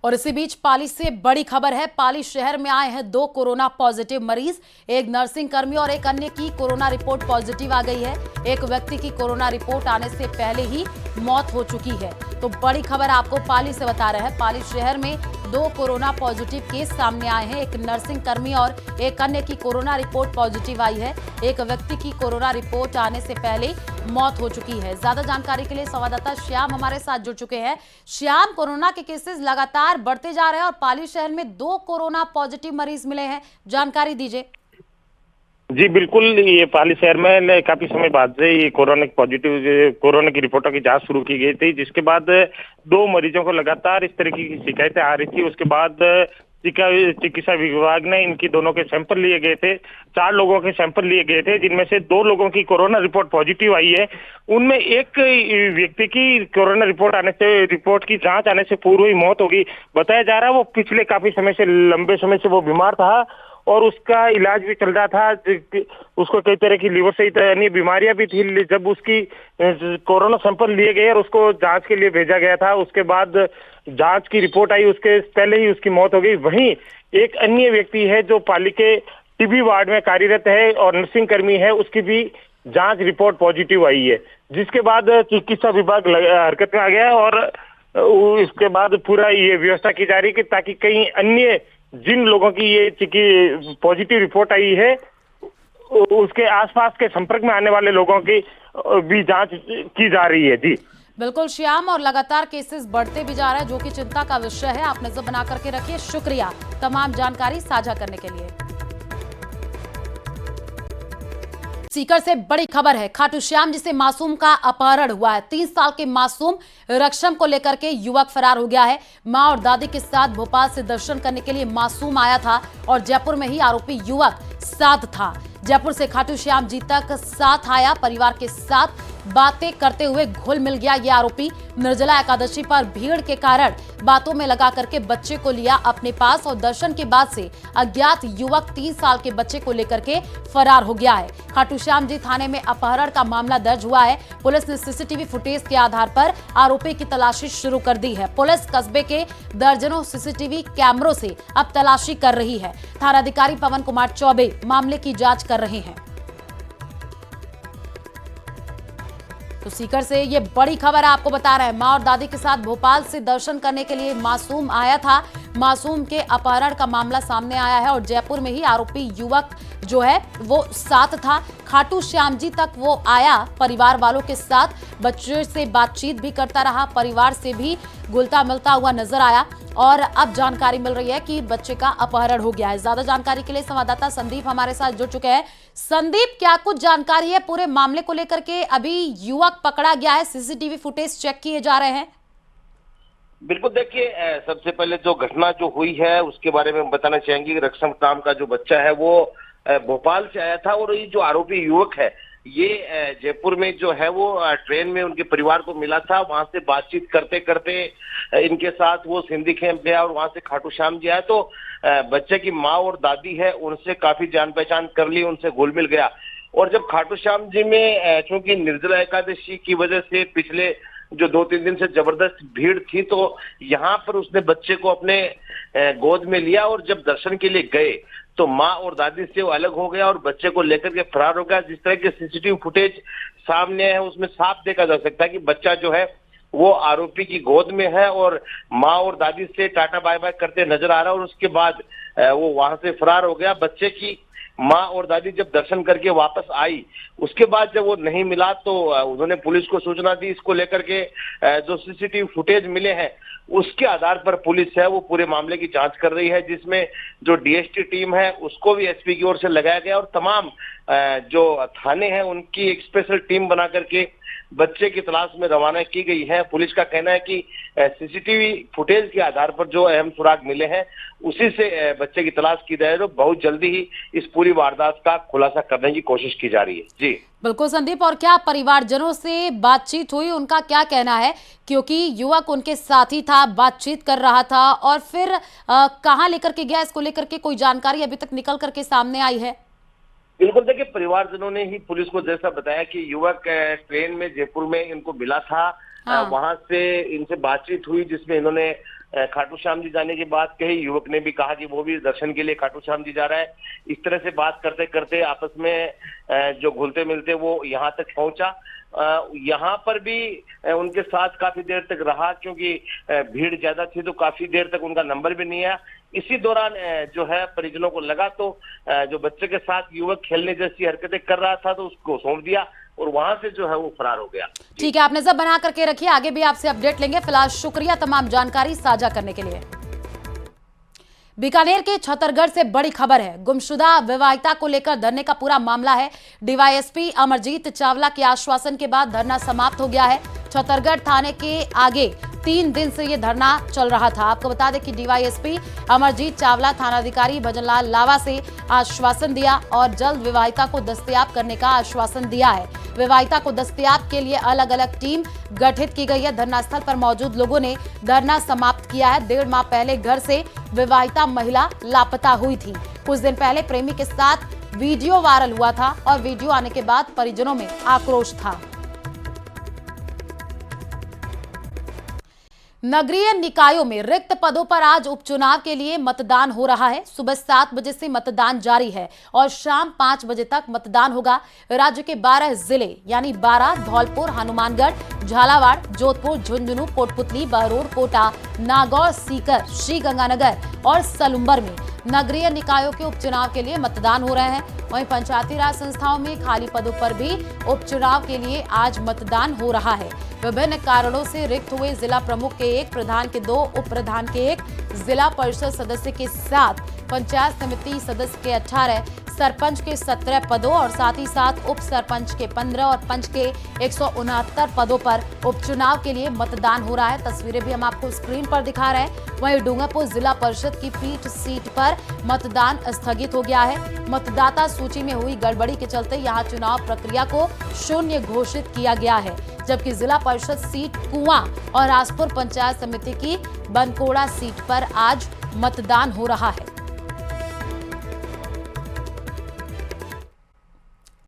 और इसी बीच पाली से बड़ी खबर है। पाली शहर में आए हैं 2 कोरोना पॉजिटिव मरीज। एक नर्सिंग कर्मी और एक अन्य की कोरोना रिपोर्ट पॉजिटिव आ गई है। एक व्यक्ति की कोरोना रिपोर्ट आने से पहले ही मौत हो चुकी है। तो बड़ी खबर आपको पाली से बता रहे हैं। पाली शहर में 2 कोरोना पॉजिटिव केस सामने आए हैं। एक नर्सिंग कर्मी और एक अन्य की कोरोना रिपोर्ट पॉजिटिव आई है। एक व्यक्ति की कोरोना रिपोर्ट आने से पहले मौत हो चुकी है। ज्यादा जानकारी के लिए संवाददाता श्याम हमारे साथ जुड़ चुके हैं। श्याम, कोरोना के केसेस लगातार बढ़ते जा रहे हैं और पाली शहर में 2 कोरोना पॉजिटिव मरीज मिले हैं, जानकारी दीजिए। जी बिल्कुल, ये पाली शहर में काफी समय बाद से ये कोरोना की रिपोर्टों की जांच शुरू की गई थी, जिसके बाद 2 मरीजों को लगातार इस तरह की शिकायतें आ रही थी। उसके बाद चिकित्सा विभाग ने इनकी दोनों के सैंपल लिए गए थे। 4 लोगों के सैंपल लिए गए थे, जिनमें से 2 लोगों की कोरोना रिपोर्ट पॉजिटिव आई है। उनमें एक व्यक्ति की कोरोना रिपोर्ट की जांच आने से पूर्व ही मौत होगी। बताया जा रहा है वो पिछले काफी समय से, लंबे समय से वो बीमार था और उसका इलाज भी चल रहा था। उसको कई तरह की लीवर सहित अन्य बीमारियां भी थी। जब उसकी कोरोना सैंपल लिए गए और उसको जांच के लिए भेजा गया था, उसके बाद जांच की रिपोर्ट आई, उसके पहले ही उसकी मौत हो गई। वहीं एक अन्य व्यक्ति है जो पाली के टीबी वार्ड में कार्यरत है और नर्सिंग कर्मी है, उसकी भी जांच रिपोर्ट पॉजिटिव आई है, जिसके बाद चिकित्सा विभाग हरकत में आ गया और इसके बाद पूरा ये व्यवस्था की जा रही है कि ताकि कहीं अन्य जिन लोगों की ये पॉजिटिव रिपोर्ट आई है उसके आसपास के संपर्क में आने वाले लोगों की भी जांच की जा रही है। जी बिल्कुल श्याम, और लगातार केसेस बढ़ते भी जा रहे हैं, जो कि चिंता का विषय है। आप नजर बना करके रखिए। शुक्रिया तमाम जानकारी साझा करने के लिए। सीकर से बड़ी खबर है। खाटू श्याम जी से मासूम का अपहरण हुआ है। 3 साल के मासूम रक्षम को लेकर के युवक फरार हो गया है। मां और दादी के साथ भोपाल से दर्शन करने के लिए मासूम आया था और जयपुर में ही आरोपी युवक साथ था। जयपुर से खाटू श्याम जी तक साथ आया, परिवार के साथ बातें करते हुए घुल मिल गया ये आरोपी। निर्जला एकादशी पर भीड़ के कारण बातों में लगा करके बच्चे को लिया अपने पास और दर्शन के बाद से अज्ञात युवक 3 साल के बच्चे को लेकर के फरार हो गया है। खाटू श्याम जी थाने में अपहरण का मामला दर्ज हुआ है। पुलिस ने सीसीटीवी फुटेज के आधार पर आरोपी की तलाशी शुरू कर दी है। पुलिस कस्बे के दर्जनों सीसीटीवी कैमरों से अब तलाशी कर रही है। थानाधिकारी पवन कुमार चौबे मामले की जांच कर रहे हैं। तो सीकर से ये बड़ी खबर आपको बता रहे हैं। मां और दादी के साथ भोपाल से दर्शन करने के लिए मासूम आया था। मासूम के अपहरण का मामला सामने आया है और जयपुर में ही आरोपी युवक जो है वो साथ था। खाटू श्याम जी तक वो आया, परिवार वालों के साथ बच्चे से बातचीत भी करता रहा, परिवार से भी घुलता मिलता हुआ नजर आया और अब जानकारी मिल रही है कि बच्चे का अपहरण हो गया है। ज्यादा जानकारी के लिए संवाददाता संदीप हमारे साथ जुड़ चुके हैं। संदीप, क्या कुछ जानकारी है पूरे मामले को लेकर के? अभी युवक पकड़ा गया है, सीसीटीवी फुटेज चेक किए जा रहे हैं। बिल्कुल, देखिए सबसे पहले जो घटना जो हुई है उसके बारे में बताना चाहेंगे कि रक्षम नाम का जो बच्चा है वो भोपाल से आया था और ये जो आरोपी युवक है ये जयपुर में जो है वो ट्रेन में उनके परिवार को मिला था। वहां से बातचीत करते करते इनके साथ वो सिंधी कैंप गया और वहां से खाटू श्याम जी आया। तो बच्चे की माँ और दादी है उनसे काफी जान पहचान कर ली, उनसे घुल मिल गया। और जब खाटू श्याम जी में चूंकि निर्जला एकादशी की वजह से पिछले जो 2-3 दिन से जबरदस्त भीड़ थी, तो यहाँ पर उसने बच्चे को अपने गोद में लिया और जब दर्शन के लिए गए तो माँ और दादी से वो अलग हो गया और बच्चे को लेकर के फरार हो गया। जिस तरह के सीसीटीवी फुटेज सामने है उसमें साफ देखा जा सकता है कि बच्चा जो है वो आरोपी की गोद में है और माँ और दादी से टाटा बाय बाय करते नजर आ रहा है और उसके बाद वो वहां से फरार हो गया। बच्चे की माँ और दादी जब दर्शन करके वापस आई, उसके बाद जब वो नहीं मिला तो उन्होंने पुलिस को सूचना दी। इसको लेकर के जो सीसीटीवी फुटेज मिले हैं उसके आधार पर पुलिस है वो पूरे मामले की जांच कर रही है, जिसमें जो डीएसटी टीम है उसको भी एसपी की ओर से लगाया गया और तमाम जो थाने हैं उनकी एक स्पेशल टीम बना करके बच्चे की तलाश में रवाना की गई है। पुलिस का कहना है कि सीसीटीवी फुटेज के आधार पर जो अहम सुराग मिले हैं उसी से बच्चे की तलाश की जाए तो बहुत जल्दी ही इस पूरी वारदात का खुलासा करने की कोशिश की जा रही है। जी बिल्कुल संदीप, और क्या परिवारजनों से बातचीत हुई, उनका क्या कहना है? क्योंकि युवक उनके साथ ही था, बातचीत कर रहा था और फिर कहाँ लेकर के गया, इसको लेकर के कोई जानकारी अभी तक निकल करके सामने आई है? बिल्कुल, देखिए परिवारजनों ने ही पुलिस को जैसा बताया कि युवक ट्रेन में जयपुर में इनको मिला था। वहां से इनसे बातचीत हुई जिसमें इन्होंने खाटू श्याम जी जाने की बात कही। युवक ने भी कहा कि वो भी दर्शन के लिए खाटू श्याम जी जा रहा है। इस तरह से बात करते करते आपस में जो घुलते मिलते वो यहाँ तक पहुंचा। यहाँ पर भी उनके साथ काफी देर तक रहा, क्योंकि भीड़ ज्यादा थी तो काफी देर तक उनका नंबर भी नहीं आया। इसी दौरान जो है परिजनों को लगा तो जो बच्चे के साथ युवक खेलने जैसी हरकतें कर रहा था तो उसको सौंप दिया और वहां से जो है वो फरार हो गया। ठीक है, आप नजर बना करके रखिए, आगे भी आपसे अपडेट लेंगे। फिलहाल शुक्रिया तमाम जानकारी साझा करने के लिए। बीकानेर के छतरगढ़ से बड़ी खबर है। गुमशुदा विवाहिता को लेकर धरने का पूरा मामला है। डीवाईएसपी अमरजीत चावला के आश्वासन के बाद धरना समाप्त हो गया है। छतरगढ़ थाने के आगे 3 दिन से ये धरना चल रहा था। आपको बता दें कि डीवाईएसपी अमरजीत चावला थानाधिकारी भजनलाल लावा से आश्वासन दिया और जल्द विवाहिता को दस्तयाब करने का आश्वासन दिया है। विवाहिता को दस्तयाब के लिए अलग अलग टीम गठित की गई है। धरना स्थल पर मौजूद लोगों ने धरना समाप्त किया है। 1.5 माह पहले घर से विवाहिता महिला लापता हुई थी। कुछ दिन पहले प्रेमी के साथ वीडियो वायरल हुआ था और वीडियो आने के बाद परिजनों में आक्रोश था। नगरीय निकायों में रिक्त पदों पर आज उपचुनाव के लिए मतदान हो रहा है। सुबह 7 बजे से मतदान जारी है और शाम 5 बजे तक मतदान होगा। राज्य के 12 जिले यानी बारां, धौलपुर, हनुमानगढ़, झालावाड़, जोधपुर, झुंझुनू, कोटपुतली, बहरोड, कोटा, नागौर, सीकर, श्रीगंगानगर और सलुम्बर में नगरीय निकायों के उपचुनाव के लिए मतदान हो रहे हैं। वहीं पंचायती राज संस्थाओं में खाली पदों पर भी उपचुनाव के लिए आज मतदान हो रहा है। विभिन्न कारणों से रिक्त हुए जिला प्रमुख के 1, प्रधान के 2, उप प्रधान के 1, जिला परिषद सदस्य के 7, पंचायत समिति सदस्य के 18, सरपंच के 17 पदों और साथ ही साथ उप सरपंच के 15 और पंच के 169 पदों पर उपचुनाव के लिए मतदान हो रहा है। तस्वीरें भी हम आपको स्क्रीन पर दिखा रहे हैं। वहीं डूंगरपुर जिला परिषद की पीठ सीट पर मतदान स्थगित हो गया है। मतदाता सूची में हुई गड़बड़ी के चलते यहां चुनाव प्रक्रिया को शून्य घोषित किया गया है, जबकि जिला परिषद सीट कुआं और राजपुर पंचायत समिति की बनकोड़ा सीट पर आज मतदान हो रहा है।